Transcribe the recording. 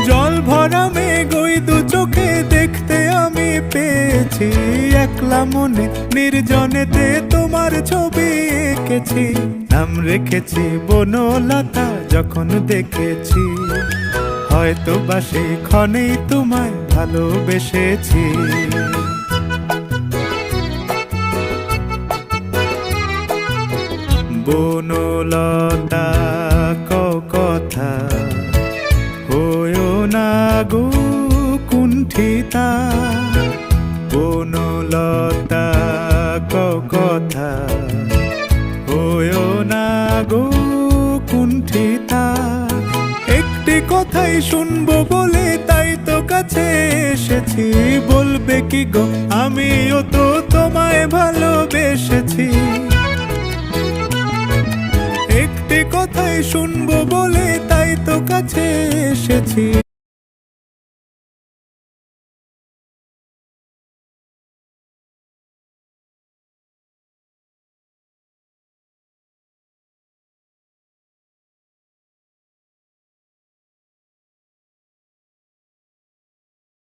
জল ভরা মেঘ ওই দু চোখে দেখতে আমি পেয়েছি, একলা মনে নির্জনেতে তোমার ছবি এঁকেছি। নাম রেখেছি বনলতা যখন দেখেছি, হয়তো বা সেই ক্ষণেই তোমায় ভালোবেসেছি। বনলতা কথা হয়ো না গো কুণ্ঠিতা, বনলতা কথা হয়ো না গো কুণ্ঠিতা। একটি কথাই শুনবো বলে তাই তো কাছে এসেছি, বলবে কি গো আমিও তো তোমায় ভালোবেসেছি। একটি কথাই শুনবো বলে তাই তো কাছে এসেছি,